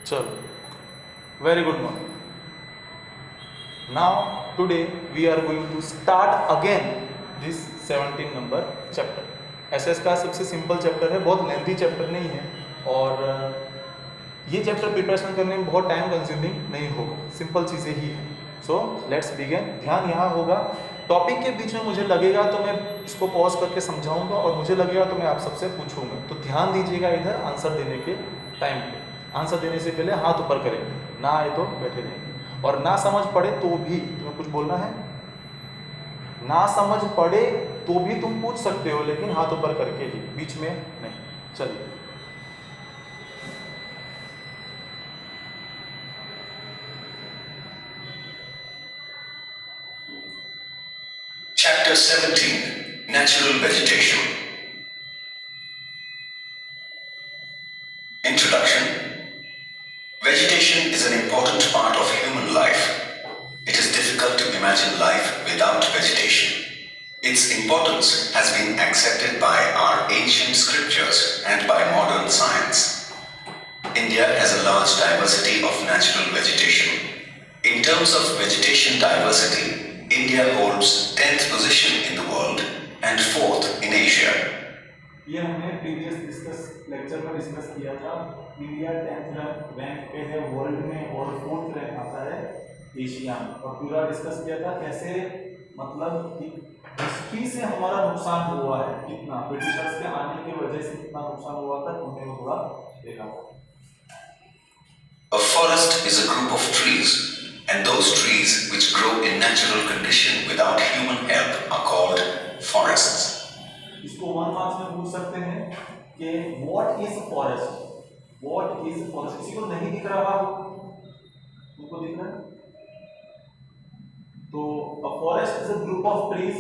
चलो, very good morning. Now today we are going to start again this 17 number chapter. SS का सबसे simple chapter है, बहुत lengthy chapter नहीं है और ये चैप्टर प्रिपरेशन करने में बहुत टाइम कंज्यूमिंग नहीं होगा, सिंपल चीज़ें ही हैं. So let's begin. ध्यान यहाँ होगा, टॉपिक के बीच में मुझे लगेगा तो मैं इसको पॉज करके समझाऊंगा और मुझे लगेगा तो मैं आप सबसे पूछूंगा, तो ध्यान दीजिएगा इधर आंसर देने के टाइम पे. आंसर देने से पहले हाथ ऊपर करेंगे, ना आए तो बैठे रहेंगे और ना समझ पड़े तो भी तुम्हें कुछ बोलना है. ना समझ पड़े तो भी तुम पूछ सकते हो, लेकिन हाथ ऊपर करके ही, बीच में नहीं. चलिए, Chapter 17, Natural Vegetation. Introduction. Vegetation is an important part of human life. It is difficult to imagine life without vegetation. Its importance has been accepted by our ancient scriptures and by modern science. India has a large diversity of natural vegetation. In terms of vegetation diversity, India holds 10th position in the world and 4th in Asia. ये हमने previous lecture में discuss किया था. India 10th rank पे है world में और 4th rank आता है एशिया में. और पूरा डिस्कस किया था कैसे, मतलब हिस्ट्री से हमारा नुकसान हुआ है कितना, ब्रिटिशर्स के आने की वजह से कितना नुकसान हुआ था, उन्हें वो थोड़ा देखा. A forest is a group of trees, and those trees which grow in natural condition without human help are called forests. इसको 1 मार्क्स में पूछ सकते हैं कि what is forest. What is forest किसी को नहीं दिख रहा, उनको दिख रहा है? तो a forest is a group of trees,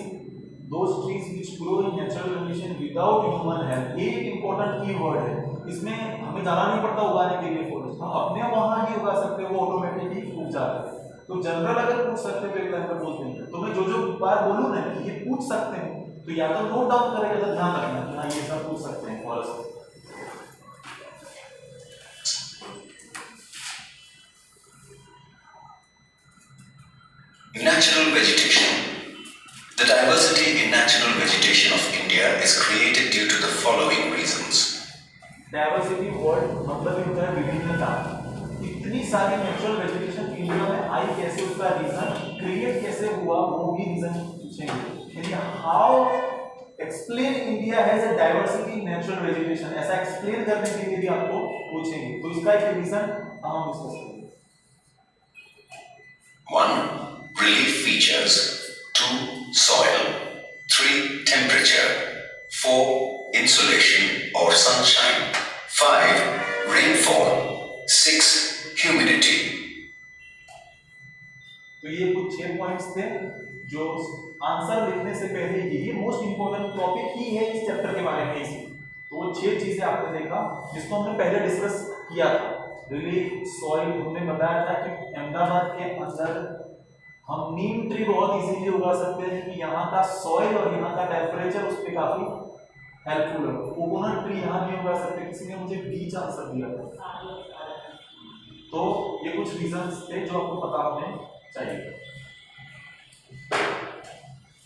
those trees which grow in natural condition without human help. ये एक important की वर्ड है, इसमें हमें जाना नहीं पड़ता उगाने के लिए फॉरेस्ट, हम अपने वहां ही उगा सकते हैं, वो ऑटोमेटिकली उग जाता है. तो जनरल अगर पूछ सकते हो एक लाइन पर बोल देंगे, तो मैं जो जो बार बोलूँ ना कि ये पूछ सकते हैं, तो या तो नोट डाउन करेगा, तो ध्यान रखना कि हाँ ये सब पूछ सकते हैं forest. Natural vegetation. The diversity in natural vegetation of India is created due to the following reasons. Diversity word मतलब ये होता है विभिन्नता. इतनी सारी नेचुरल वेजिटेशन इंडिया में आई कैसे, उसका रीजन क्रिएट कैसे हुआ, वो भी रीजन पूछेंगे. यानी how explain India has a diversity natural vegetation, ऐसा एक्सप्लेन करने के लिए भी आपको पूछेंगे, तो इसका एक रीजन हम डिस्कस करेंगे. 1. Relief features. 2. Soil. 3. Temperature. 4. Insolation or sunshine. 5. Rainfall. 6. Humidity. तो ये कुछ 6 पॉइंट्स थे जो आंसर लिखने से पहले ही, ये मोस्ट इंपोर्टेंट टॉपिक ही है इस चैप्टर के बारे में इसी. तो वो 6 चीजें आपने देखा जिसको हमने पहले डिस्कस किया था. रिलीफ, सॉइल, हमने बताया था कि अहमदाबाद के अंदर हम नीम ट्री बहुत इजीली उगा सकते हैं क्योंकि यहाँ का सॉइल और यहाँ का टेम्परेचर उस पर काफी हेल्पफुल है. कोकोनट ट्री यहाँ नहीं उगा सकते, किसी ने मुझे बीच आंसर दिया था. तो ये कुछ रीजंस थे जो आपको पता होने चाहिए.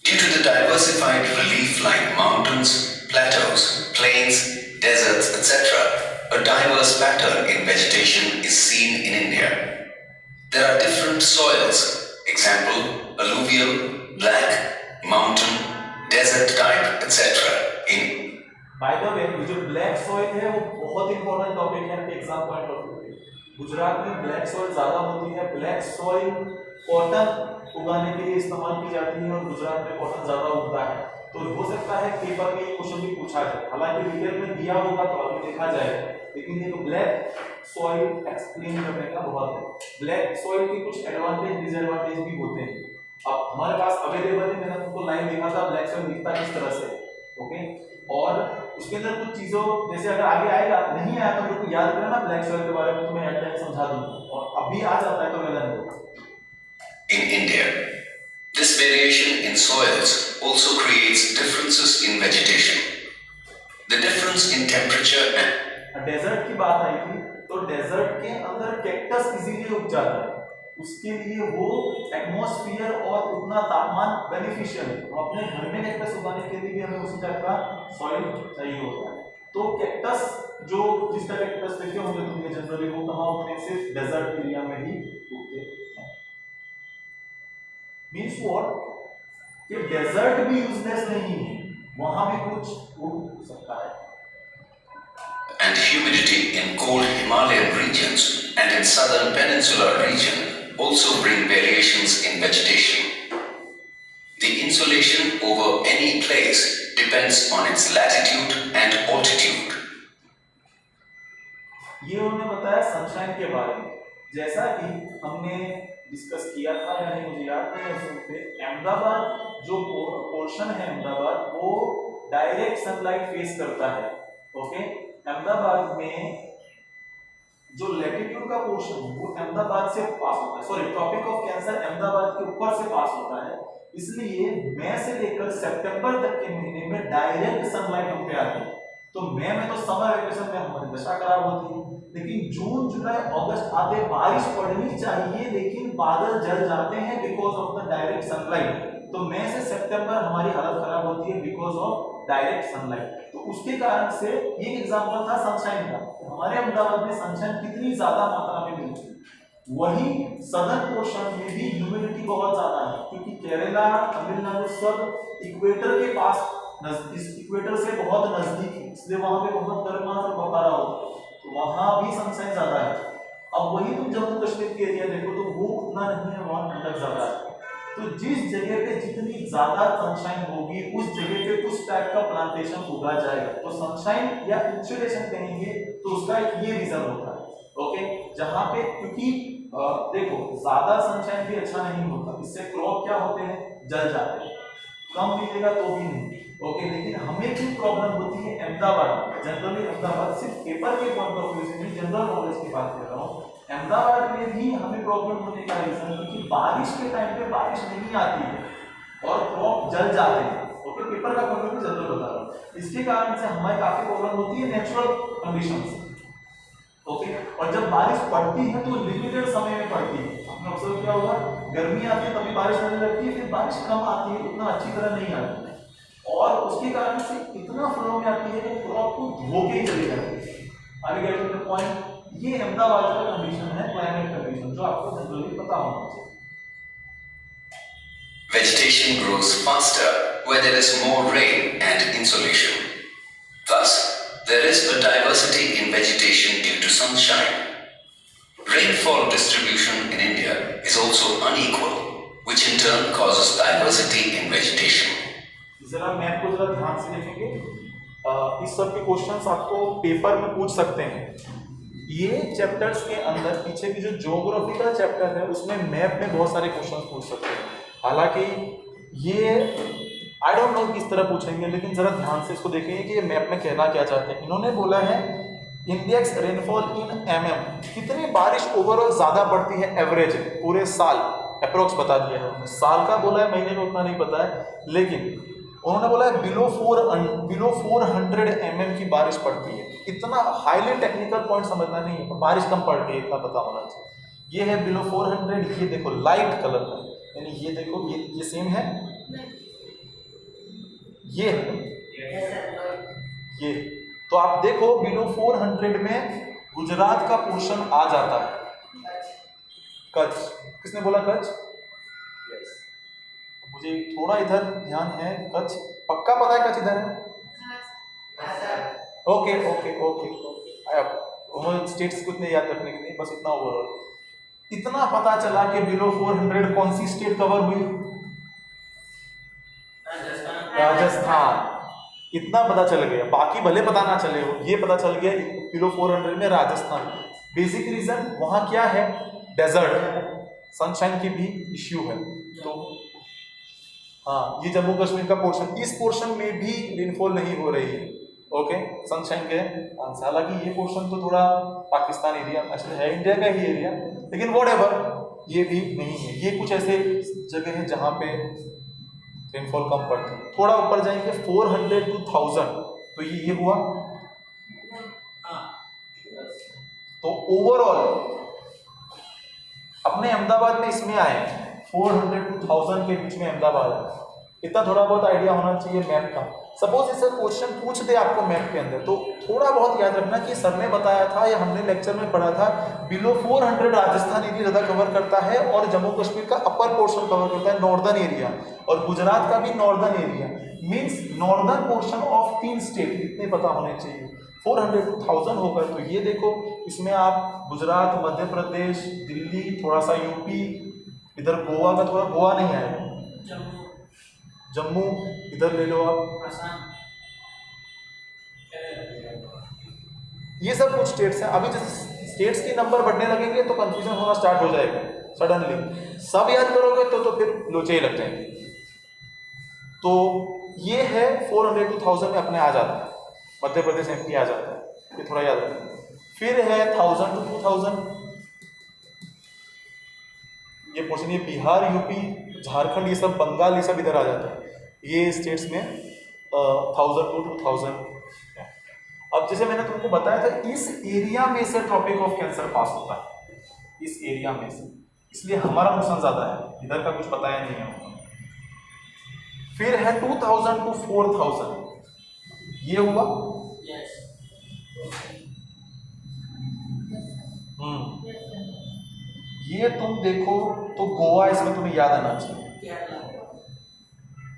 Due to the diversified relief like mountains, plateaus, plains, deserts, etc., a diverse pattern in vegetation is seen in India. There are different soils, example, alluvial, black, mountain, desert type, etc. in. By the way, जो black soil है वो बहुत important topic है exam point of view. Gujarat में black soil ज्यादा होती है. Black soil cotton उगाने के लिए इस्तेमाल की जाती है और गुजरात में कॉटन ज्यादा उगता है. तो हो सकता है पेपर में ये क्वेश्चन भी पूछा जाए, हालांकि डिटेल में दिया होगा तो अभी देखा जाएगा, लेकिन ये तो ब्लैक सॉइल एक्सप्लेन करने का बहुत है. ब्लैक सॉइल के कुछ एडवांटेज डिसएडवांटेज भी होते हैं. अब हमारे पास अवेलेबल है, मैंने तुमको लाइन देखा था ब्लैक सॉइल दिखता किस तरह से, ओके. और उसके अंदर कुछ चीजों जैसे अगर आगे आएगा, नहीं आया तो मेरे को याद करना ब्लैक सॉइल के बारे में, तो मैं एट टाइम समझा दूंगा, और अभी आ जाता है तो मैं नहीं दूंगा. In India, this variation in soils also creates differences in vegetation. The difference in temperature and desert की बात आई थी, तो डेजर्ट के अंदर कैक्टस इजीली उग जाता है, उसके लिए वो एटमॉस्फेयर और उतना तापमान बेनिफिशियल है। तो अपने घर में कैक्टस उगाने के लिए भी हमें उसी टाइप का सॉइल चाहिए होता है। तो कैक्टस जो जिसका कैक्टस देखे होंगे तुमने जनरली वो कहाँ उगते हैं, सिर्फ डेजर्ट एरिया में ही उगते हैं। मीन्स व्हाट कि डेजर्ट भी यूजलेस नहीं है, वहां भी कुछ उग सकता है। And humidity in cold Himalayan regions and in southern peninsular region also bring variations in vegetation. The insolation over any place depends on its latitude and altitude. ये उन्होंने बताया सनशाइन के बारे में, जैसा कि हमने डिस्कस किया था या नहीं मुझे याद नहीं है इस पे। अहमदाबाद जो पोर्शन है अहमदाबाद वो डायरेक्ट सनलाइट फेस करता है। ओके, अहमदाबाद में जो लैटिट्यूड का पोर्शन है वो अहमदाबाद से पास होता है, sorry tropic of cancer Ahmedabad के ऊपर से पास होता है, इसलिए मई से लेकर सितंबर तक के महीने में डायरेक्ट सनलाइट हम पे आती है। तो मई में तो समर वेकेशन में हमारी दशा खराब होती है, लेकिन जून जुलाई अगस्त आते बारिश पड़नी चाहिए लेकिन बादल जल जाते हैं because of the direct sunlight. तो मई से सितंबर हमारी हालत खराब होती है बिकॉज ऑफ डायरेक्ट सनलाइट। तो उसके कारण से ये एग्जांपल था सनशाइन का। हमारे अहमदाबाद में सनशाइन कितनी ज्यादा मात्रा में मिलती है, वही सदर्न पोर्शन में भी ह्यूमिडिटी बहुत ज्यादा है, क्योंकि केरला तमिलनाडु सब इक्वेटर के पास इस इक्वेटर से बहुत नजदीक है, इसलिए वहां पे बहुत गर्म और बपारा होता है, तो वहां भी सनशाइन ज्यादा है। अब वही तुम जम्मू कश्मीर के एरिया देखो तो वो उतना नहीं है, वहां ठंडक ज्यादा है। तो जिस जगह पे जितनी ज्यादा सनशाइन होगी उस जगह पे उस टाइप का प्लांटेशन उगा जाएगा। तो सनशाइन या इंसुलेशन कहेंगे तो उसका ये रीजन होता है। ओके, जहां पे क्योंकि देखो ज्यादा सनशाइन भी अच्छा नहीं होता, इससे क्रॉप क्या होते हैं, जल जाते हैं, कम मिलेगा तो भी नहीं। ओके, लेकिन हमें जो प्रॉब्लम होती है अहमदाबाद, जनरली अहमदाबाद सिर्फ पेपर के पॉइंट ऑफ व्यू से नहीं, जनरल नॉलेज की बात कर रहा हूँ, अहमदाबाद में भी हमें प्रॉब्लम होने का रीजन क्योंकि बारिश के टाइम पे बारिश नहीं आती है और क्रॉप जल जाते हैं। ओके, पेपर का पॉइंट ऑफ व्यू जनरल बता रहा हूँ, इसके कारण से हमें काफी प्रॉब्लम होती है नेचुरल कंडीशंस। ओके, और जब बारिश पड़ती है तो लिमिटेड समय में पड़ती है। आपने ऑब्जर्व किया होगा, गर्मी आती है तभी बारिश होने लगती है, फिर बारिश कम आती है, उतना अच्छी तरह नहीं आती है, और उसके कारण से इतना फ्लो में आती है कि क्रॉप को धो के ही चली जाती है। आगे गेटिंग द पॉइंट, ये अहमदाबाद का कंडीशन है, क्लाइमेट कंडीशन, जो आपको जनरली पता होना चाहिए। Vegetation grows faster where there is more rain and insolation. Thus, there is a diversity in vegetation due to sunshine. Rainfall distribution in India is also unequal, which in turn causes diversity in vegetation. जरा map को जरा ध्यान से देखेंगे, इस सब के questions आपको पेपर में पूछ सकते हैं। ये चैप्टर्स के अंदर पीछे की जो ज्योग्राफी का चैप्टर है उसमें मैप में बहुत सारे क्वेश्चंस पूछ सकते हैं। हालांकि ये आई डोंट नो किस तरह पूछेंगे, लेकिन जरा ध्यान से इसको देखेंगे कि ये मैप में कहना क्या चाहते हैं। इन्होंने बोला है इंडेक्स रेनफॉल इन mm, कितनी बारिश ओवरऑल ज्यादा पड़ती है एवरेज पूरे साल, अप्रोक्स बता दिया है। साल का बोला है, महीने में उतना नहीं पता है, लेकिन उन्होंने बोला है बिलो 400 mm की बारिश पड़ती है। इतना हाईली टेक्निकल पॉइंट समझना नहीं है, बारिश कम पड़ती है इतना पता होना चाहिए। ये है बिलो 400, ये देखो लाइट कलर का, यानी ये देखो ये सेम है, ये ये तो आप देखो बिलो 400 में गुजरात का पोर्शन आ जाता है, कच्छ, किसने बोला कच्छ? यस, मुझे थोड़ा इधर ध्यान है, कच्छ पक्का पता है कच्छ इधर है? Okay okay okay okay, states को इतने याद रखने के लिए बस इतना ओवरऑल इतना पता चला कि बिलो 400 कौन सी स्टेट कवर हुई? राजस्थान। इतना पता चल गया, बाकी भले पता ना चले हो, ये पता चल गया बिलो 400 में राजस्थान। बेसिक रीजन वहां क्या है, डेजर्ट, सनशाइन की भी इश्यू है। तो हाँ, ये जम्मू कश्मीर का पोर्शन, इस पोर्शन में भी रेनफॉल नहीं हो रही है। ओके, सनशाइन के आंसर। हालांकि ये पोर्शन तो थोड़ा पाकिस्तान एरिया एक्चुअली है, इंडिया का ही एरिया, लेकिन व्हाटएवर, ये भी नहीं है। ये कुछ ऐसे जगह है जहाँ पे रेनफॉल कम पड़ती है। थोड़ा ऊपर जाएंगे 400 to 1000, तो ये हुआ। तो ओवरऑल अपने अहमदाबाद में इसमें आए 400 to 1000 के बीच में अहमदाबाद है। इतना थोड़ा बहुत आइडिया होना चाहिए मैप का। सपोज इसे क्वेश्चन पूछ दे आपको मैप के अंदर, तो थोड़ा बहुत याद रखना कि सर ने बताया था या हमने लेक्चर में पढ़ा था, बिलो 400 राजस्थान एरिया ज़्यादा कवर करता है और जम्मू कश्मीर का अपर पोर्शन कवर करता है, नॉर्दर्न एरिया, और गुजरात का भी northern area, means northern portion of 3 state, इतने पता होने चाहिए। 400 to 1000 होगा, तो ये देखो इसमें आप गुजरात, मध्य प्रदेश, दिल्ली, थोड़ा सा यूपी, इधर गोवा का थोड़ा, गोवा नहीं आएगा, जम्मू इधर ले लो आप, ये सब कुछ स्टेट्स हैं। अभी जैसे स्टेट्स के नंबर बढ़ने लगेंगे तो कंफ्यूजन होना स्टार्ट हो जाएगा सडनली। सब याद करोगे तो फिर लोचे ही लग जाएंगे। तो ये है 400 to 1000 में अपने आ जाता है, मध्य प्रदेश एमपी आ जाता है, ये थोड़ा याद रखना। फिर है 1000 to 2000, ये पोर्शन, ये बिहार, यूपी, झारखंड, ये सब, बंगाल, ये सब इधर आ जाता है, ये स्टेट्स में 1000 to 2000। अब जैसे मैंने तुमको बताया था, इस एरिया में से ट्रॉपिक ऑफ कैंसर पास होता है, इस एरिया में से, इसलिए हमारा नुकसान ज्यादा है, इधर का कुछ बताया नहीं है। फिर है 2000 to 4000, ये हुआ। ये तुम देखो तो गोवा इसमें तुम्हें याद आना चाहिए,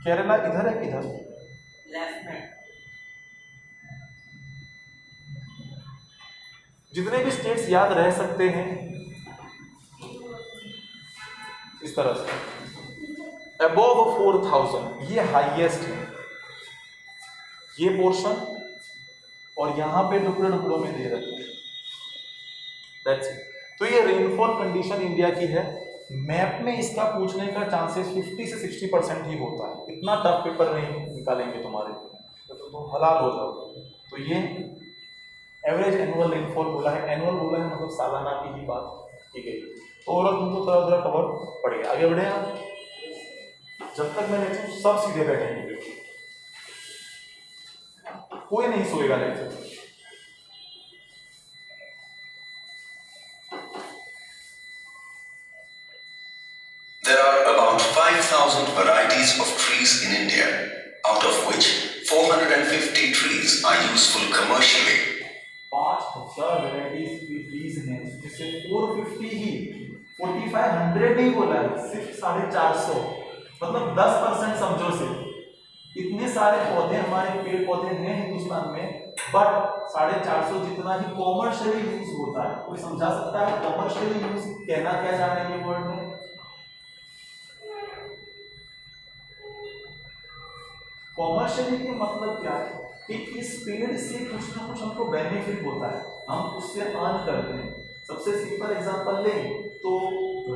केरला इधर है, किधर लेफ्ट में। जितने भी स्टेट्स याद रह सकते हैं इस तरह से, अबव 4000 ये हाईएस्ट है, ये पोर्शन, और यहां पे टुकड़े टुकड़ों में दे रखे हैं। That's it. तो ये रेनफॉल कंडीशन इंडिया की है। मैप में इसका पूछने का चांसेस 50 से 60% ही होता है, इतना टफ पेपर नहीं निकालेंगे तुम्हारे तो तुम हलाल हो जाओगे। तो ये एवरेज एनुअल रेनफॉल बोला है, एनुअल बोला है मतलब सालाना की ही बात की गई। तो ओवरऑल तुमको थोड़ा थोड़ा कवर पड़ गया। आगे बढ़े आप, जब तक मैं लेक्चर सब सीधे बैठेंगे, कोई नहीं सोएगा lecture. There are about 5,000 varieties of trees in India, out of which 450 trees are useful commercially. 5,000 varieties की ट्रीज हैं, जिससे 450 ही 4500 नहीं बोला है, सिर्फ 450, मतलब 10% समझो। सिर्फ इतने सारे पौधे, हमारे पेड़ पौधे हैं हिंदुस्तान में, बट 450 जितना ही कॉमर्शियली यूज होता है। कोई समझा सकता है कॉमर्शियली यूज कहना क्या जा रहा है ये वर्ड में? कॉमर्शियली के मतलब क्या है कि इस पेड़ से कुछ ना कुछ हमको बेनिफिट होता है, हम उससे अर्न करते हैं। सबसे सिंपल एग्जांपल लें तो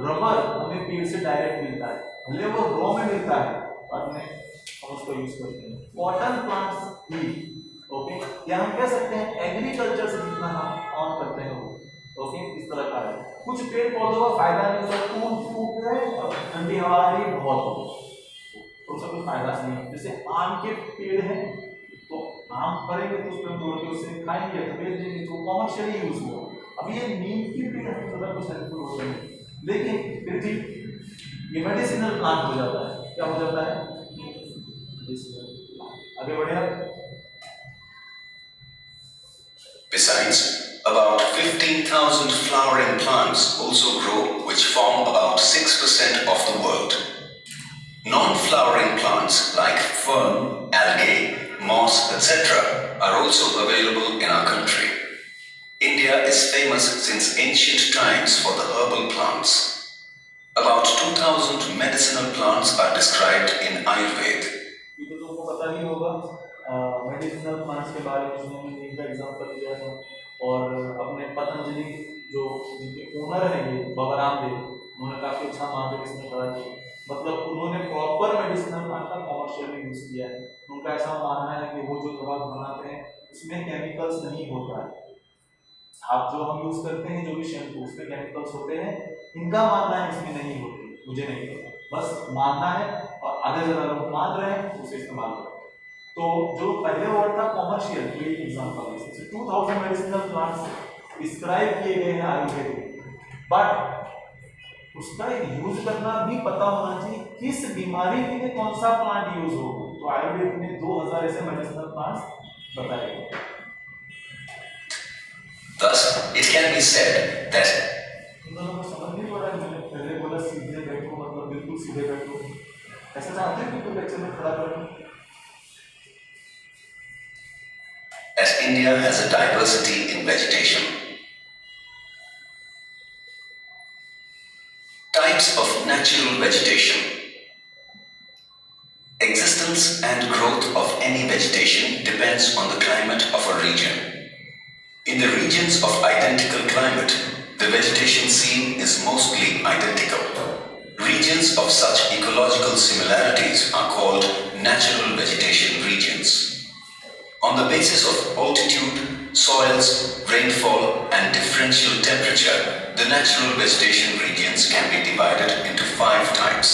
रबर हमें पेड़ से डायरेक्ट मिलता है, भले वो रॉ में मिलता है, बाद में हम उसको यूज करते हैं। कॉटन प्लांट्स भी, ओके, या हम कह सकते हैं एग्रीकल्चर से जितना हम अर्न करते हैं वो, ओके, इस तरह का है। कुछ पेड़ पौधों का फायदा नहीं होता, टूट है, ठंडी हवा आ रही बहुत हो, तो उसका कोई फायदा नहीं। जैसे आम के पेड़ हैं तो आम करेंगे तो उसको तोड़ के उससे खाएंगे तो बेच देंगे, तो कॉमर्शियली यूज हो। अब ये नीम की पेड़ हमें ज़्यादा कुछ हेल्पफुल हो रही है, लेकिन फिर भी ये मेडिसिनल प्लांट हो जाता है। क्या हो जाता है? आगे बढ़े आप। Besides, about 15,000 flowering plants also grow, which form about 6% of the world. Non-flowering plants like fern, algae, moss, etc. are also available in our country. India is famous since ancient times for the herbal plants. About 2,000 medicinal plants are described in Ayurveda. ये तो तुमको पता ही होगा, medicinal plants के बारे में उसने नीम का एग्जांपल दिया था। और अपने पतंजलि जो जिनके ओनर हैं ये बाबा रामदेव, उन्होंने काफ़ी अच्छा मार्केट इसमें करा कि मतलब उन्होंने प्रॉपर मेडिसिनल प्लांट का कॉमर्शियल में यूज़ किया है। उनका ऐसा मानना है कि वो जो दवा बनाते हैं उसमें केमिकल्स नहीं होता है। आप जो हम यूज़ करते हैं, जो भी शैम्पू, उसमें केमिकल्स होते हैं, इनका मानना है इसमें नहीं होते। मुझे नहीं पता, बस मानना है, और आधे से ज़्यादा लोग मान रहे हैं, उसे इस्तेमाल करें। तो जो पहले वर्ड था कॉमर्शियल, ये एग्जाम्पल है। 2000 मेडिसिनल प्लांट्स डिस्क्राइब किए गए हैं आयुर्वेद, बट उसका यूज करना भी पता होना चाहिए किस बीमारी के लिए कौन सा प्लांट यूज हो। तो आयुर्वेद में 2000 ऐसे मेडिसिनल प्लांट्स बताए गए। Thus, it can be said that इन दोनों को समझ नहीं पड़ा। मैंने पहले बोला सीधे बैठो, मतलब बिल्कुल सीधे बैठो। ऐसा चाहते हैं कि कोई लेक्चर में खड़ा बैठो। as India has a diversity in vegetation. Types of natural vegetation. Existence and growth of any vegetation depends on the climate of a region. In the regions of identical climate, the vegetation seen is mostly identical. Regions of such ecological similarities are called natural vegetation regions. On the basis of altitude, soils, rainfall, and differential temperature, the natural vegetation regions can be divided into 5 types.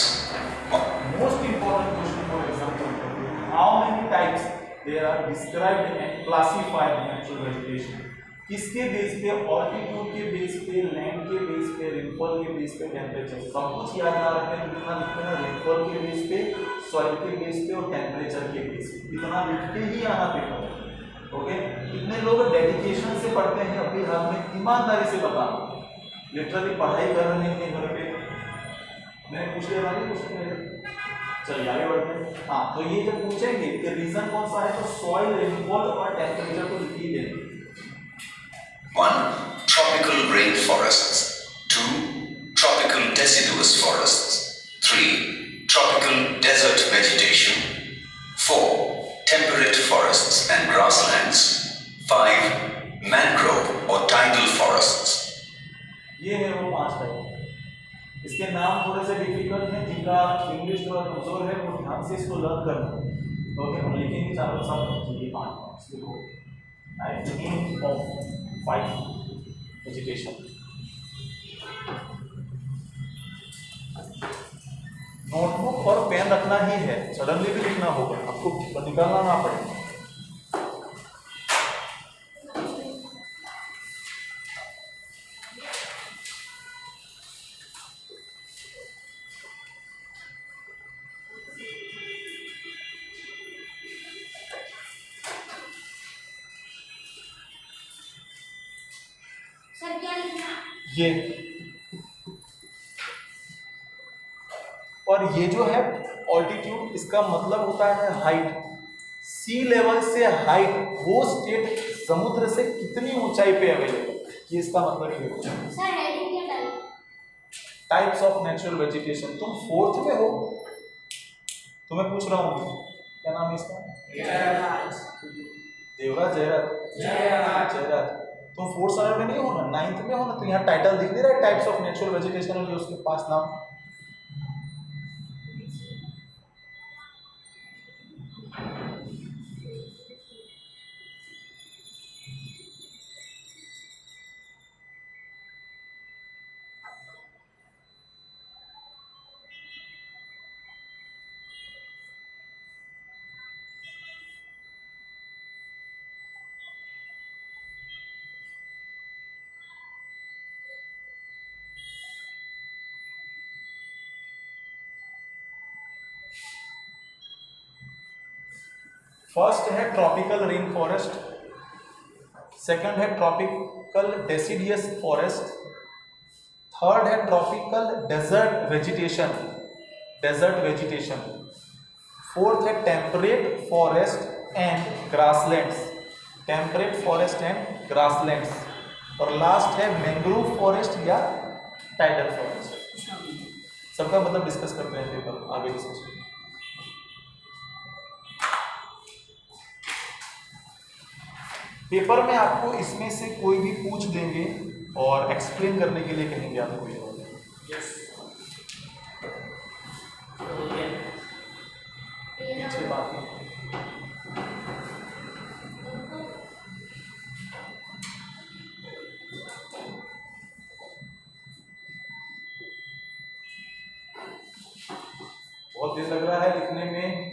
Most important question for exam point of view: how many types there are described and classified natural vegetation? किसके base पे? Altitude के base पे, land के base पे, rainfall के base पे, temperature. सब कुछ याद ना रखें, कितना लिखते हैं? रेनफॉल के बेस पे, सॉइल के बेस पे और टेम्परेचर के बेस पे। इतना लिख के ही आना पेपर। ओके, कितने लोग डेडिकेशन से पढ़ते हैं अपनी हाल में? ईमानदारी से बताओ। लिटरली पढ़ाई कर रहे हैं घर पे? मैं पूछ ले रहा हूँ, चलिए आगे बढ़ते हैं। हाँ, तो ये जब पूछेंगे कि रीजन कौन सा है, तो सॉइल, रेनफॉल और टेम्परेचर को लिख ही देंगे। 1. Tropical rainforests. 2. Tropical deciduous forests. 3. Tropical desert vegetation. 4. Temperate forests and grasslands. 5. Mangrove or tidal forests. ये है वो 5 टाइप। इसके नाम थोड़े से डिफिकल्ट हैं, जिनका इंग्लिश थोड़ा कमजोर है वो ध्यान से इसको लर्न करना। ओके, हम लिखेंगे चारों सब ये 5 देखो। Name of 5 vegetation. नोटबुक और पेन रखना ही है, सडनली भी लिखना होगा, आपको निकालना ना पड़े। ये और ये जो है ऑल्टीट्यूड, इसका मतलब होता है हाइट। सी लेवल से हाइट, वो स्टेट समुद्र से कितनी ऊंचाई पे अवेलेबल, ये इसका मतलब ये होता है। Types of natural vegetation. तुम 4th में हो, तो मैं पूछ रहा हूँ क्या नाम है इसका? देवराज, जयराज। तुम 4th स्टैंडर्ड में नहीं हो ना, 9th में हो ना, तो यहाँ टाइटल दिख नहीं रहा है टाइप्स ऑफ नेचुरल वेजिटेशन और जो उसके 5 नाम। फर्स्ट है ट्रॉपिकल रेन फॉरेस्ट, सेकंड है ट्रॉपिकल डेसिडियस फॉरेस्ट, थर्ड है ट्रॉपिकल डेजर्ट वेजिटेशन, फोर्थ है टेम्परेट फॉरेस्ट एंड ग्रासलैंड्स, और लास्ट है मैंग्रोव फॉरेस्ट या टाइडल फॉरेस्ट। सबका मतलब डिस्कस करते हैं पेपर आगे डिस्कस। पेपर में आपको इसमें से कोई भी पूछ देंगे और एक्सप्लेन करने के लिए कहेंगे आपको ये वाले। पीछे बात है। बहुत देर लग रहा है लिखने में।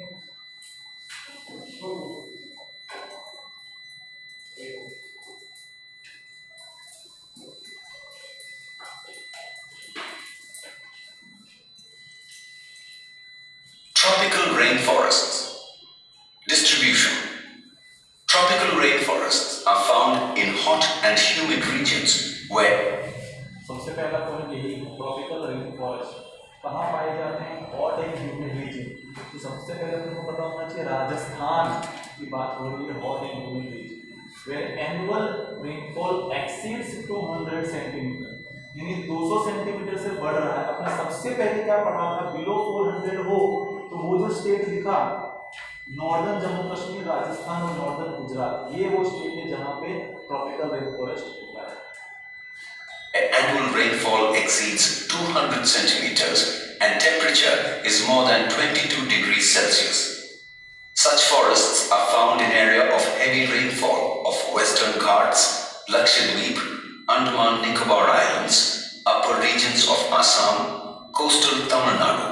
rainforests. Distribution. Tropical rainforests are found in hot and humid regions where सबसे पहला पॉइंट यही ट्रॉपिकल रेन फॉरेस्ट कहाँ पाए जाते हैं, हॉट एंड ह्यूमिड रीजन। तो सबसे पहले तुमको पता होना चाहिए राजस्थान की बात हो रही है, hot and humid region where annual rainfall exceeds 200 centimetre, यानी 200 सेंटीमीटर से बढ़ रहा है। अपने सबसे पहले क्या पढ़ा था, बिलो 400 हो तो वो जो स्टेट लिखा नॉर्दर्न जम्मू कश्मीर, राजस्थान और नॉर्दर्न गुजरात, ये वो स्टेट है जहाँ पे ट्रॉपिकल रेन फॉरेस्ट होता है। annual rainfall exceeds 200 centimeters and temperature is more than 22 degrees Celsius. Such forests are found in area of heavy rainfall of Western Ghats, Lakshadweep, Andaman Nicobar Islands, upper regions of Assam, coastal Tamil Nadu.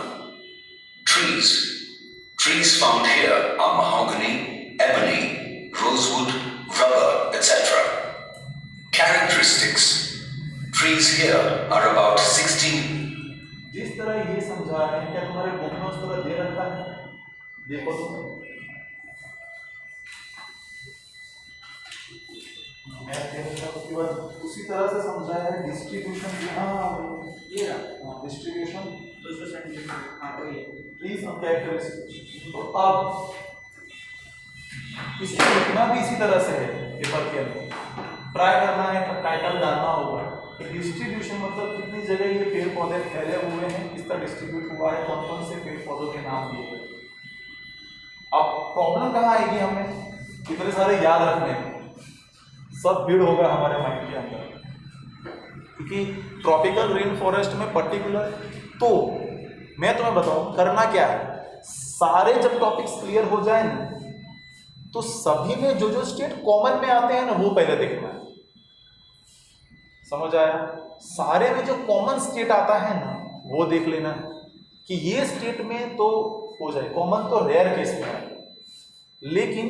Trees found here are mahogany, ebony, rosewood, rubber, etc. Characteristics. Trees here are about 16. जिस तरह ये समझा रहे हैं, क्या तुम्हारे book में उस तरह दे रखा है? देखो तुम, मैं दे रखा उसके बाद उसी तरह से समझाया है। डिस्ट्रीब्यूशन ये डिस्ट्रीब्यूशन ट्रीज और कैरेक्टरिस्टिक्स। तो अब इसको लिखना भी इसी तरह से है पेपर के अंदर, ट्राई करना है, टाइटल डालना होगा। डिस्ट्रीब्यूशन मतलब कितनी जगह ये पेड़ पौधे फैले हुए हैं, किस तरह डिस्ट्रीब्यूट हुआ है, कौन कौन से पेड़ पौधों के नाम दिए गए। अब प्रॉब्लम कहाँ आएगी, हमें इतने सारे याद रखने में, सब भीड़ होगा हमारे माइंड के अंदर, क्योंकि ट्रॉपिकल रेन फॉरेस्ट में पर्टिकुलर। तो मैं तुम्हें बताऊं करना क्या है, सारे जब टॉपिक्स क्लियर हो जाए ना तो सभी में जो जो स्टेट कॉमन में आते हैं ना वो पहले देखना है। समझ आया? सारे में जो कॉमन स्टेट आता है ना वो देख लेना है कि ये स्टेट में तो हो जाए। कॉमन तो रेयर केस में है, लेकिन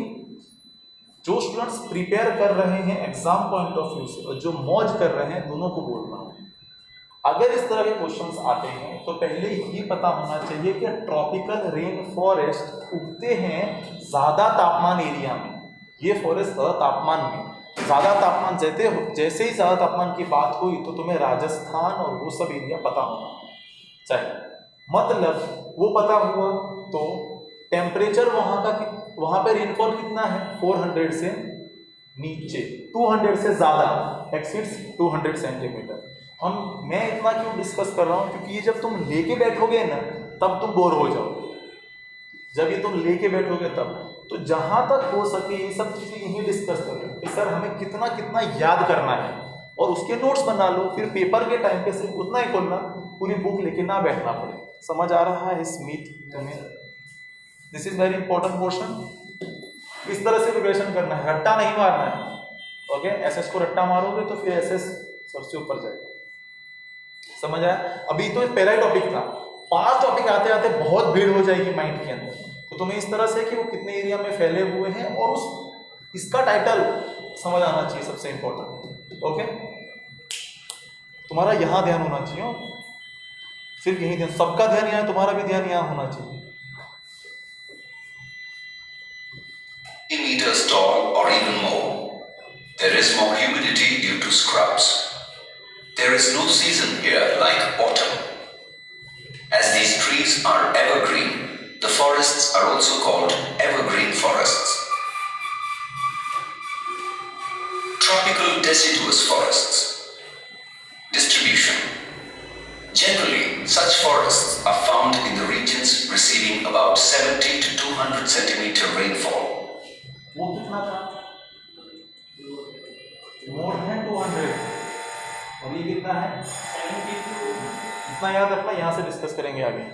जो स्टूडेंट्स प्रिपेयर कर रहे हैं एग्जाम पॉइंट ऑफ व्यू से और जो मौज कर रहे हैं, दोनों को बोल रहा हूं, अगर इस तरह के क्वेश्चंस आते हैं तो पहले ये पता होना चाहिए कि ट्रॉपिकल रेन फॉरेस्ट उगते हैं ज्यादा तापमान एरिया में। ये फॉरेस्ट ज्यादा तापमान में, ज़्यादा तापमान जैसे ही ज़्यादा तापमान की बात हुई तो तुम्हें राजस्थान और वो सब एरिया पता होना चाहिए। मतलब वो पता हुआ तो टेम्परेचर वहाँ पे रेनफॉल कितना है, 400 से नीचे, 200 से ज़्यादा एक्सीड्स 200 सेंटीमीटर। मैं इतना क्यों डिस्कस कर रहा हूँ, क्योंकि ये जब तुम लेके बैठोगे ना तब तुम बोर हो जाओगे। जब ये तुम लेके बैठोगे तब, तो जहां तक हो सके ये सब चीजें यही डिस्कस करो कि सर हमें कितना कितना याद करना है और उसके नोट्स बना लो। फिर पेपर के टाइम पे सिर्फ उतना ही खोलना, पूरी बुक लेके ना बैठना पड़े। समझ आ रहा है स्मिथ तुम्हें? This is very important portion. इस तरह से प्रिपरेशन करना है, रट्टा नहीं मारना है। ओके, एसएस को रट्टा मारोगे तो फिर एसएस सबसे ऊपर जाएगा। समझ आया? अभी तो पहला ही टॉपिक था, 5 टॉपिक आते आते बहुत भीड़ हो जाएगी माइंड के अंदर। तो तुम्हें इस तरह से कि वो कितने एरिया में फैले हुए हैं और इसका टाइटल समझ आना चाहिए, सबसे इंपॉर्टेंट। ओके, तुम्हारा यहां ध्यान होना चाहिए, सिर्फ यही ध्यान, सबका ध्यान यहाँ, तुम्हारा भी ध्यान यहाँ होना चाहिए। meters tall or even more. There is more humidity due to scrubs. There is no season here like autumn. As these trees are evergreen, the forests are also called evergreen forests. Tropical deciduous forests. Distribution. Generally, such forests are found in the regions receiving about 70 to 200 centimeter rainfall. वो कितना था? More than 200। और ये कितना है? 72। इतना याद रखना, यहाँ से डिस्कस करेंगे आगे।